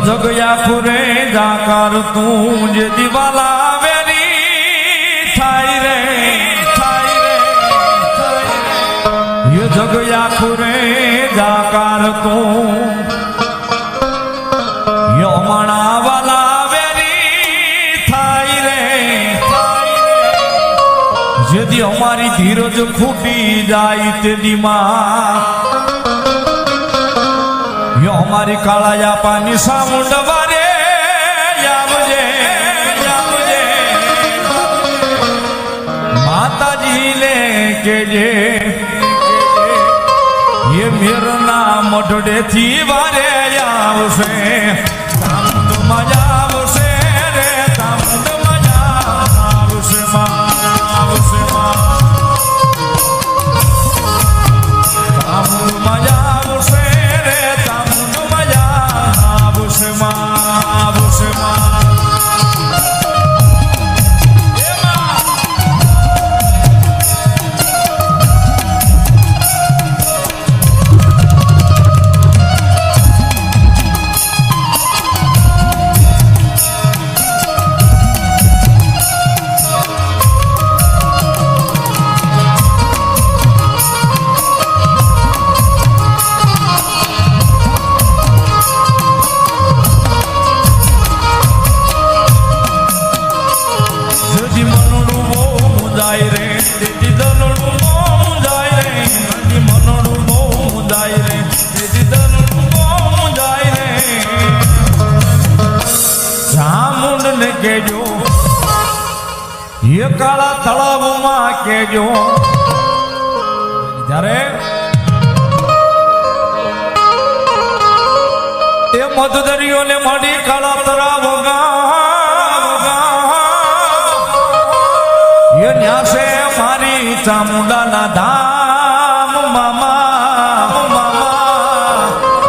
જગયા ખુરે જાકાર તું જે દિવાલા વેરી થાય રે યે જગયા ખુરે જાકાર તું યો મણા વાલા વેરી થાય રે જેથી અમારી ધીરજ ખૂટી જાય તે દીમાં हमारी काला पानी सामुंड वारे यावजे माता जी ले के जे ये मेरो नाम मोटड़े थी वारे यावसे सामुंड मजा आवसे रे सामुंड मजा आवसे आवसे सामुंड मजा आवसे કેજો એ કાળા તળાવમાં કેજો જ્યારે એ મધદરિયો ને મળી કાળા તળાવ એ ન્યાસે મારી ચામુંડાના ધામ મામા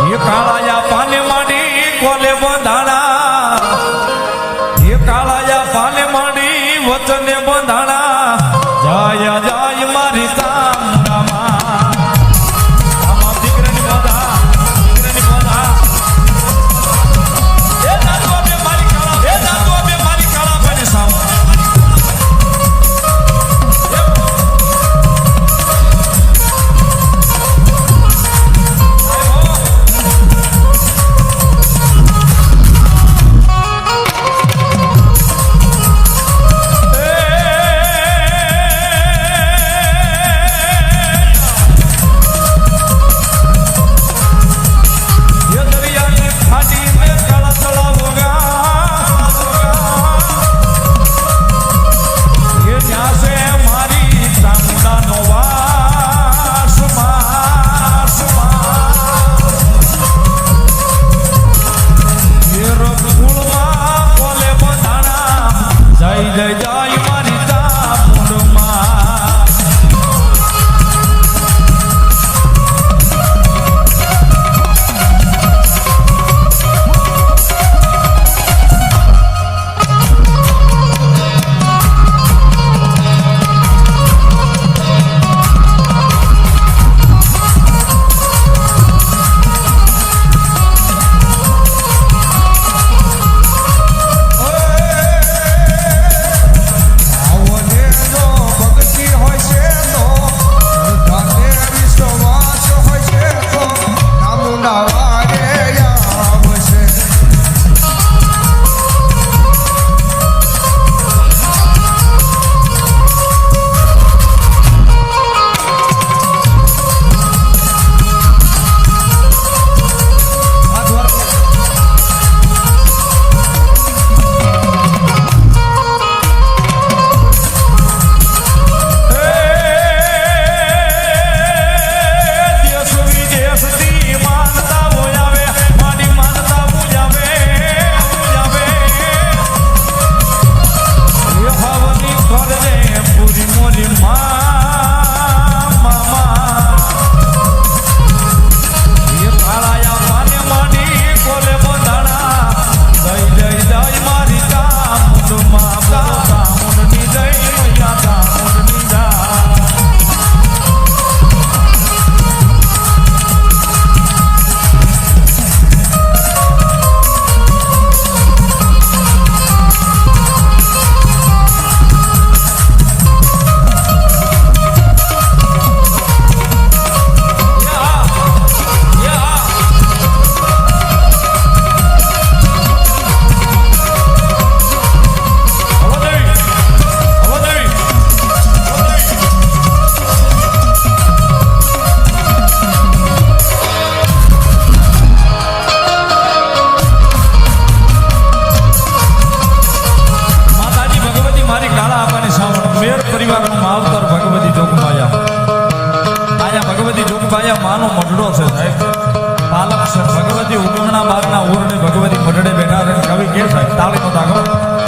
એ કાળાયા પાને માડી કોલે બંધાણા પાલે માડી વચને બંધાણા જય જય મારી ચામુંડામાં દીકરાની બોધા એ દાદુ બે મારી કાળા પાણી સામ અહીંયા માનો મઢડો છે સાહેબ પાલક છે ભગવતી ઉગમણા બારના ઓરડે ભગવતી મઢડે બેઠા છે કવિ કે સાહેબ તાળીનો દાખલો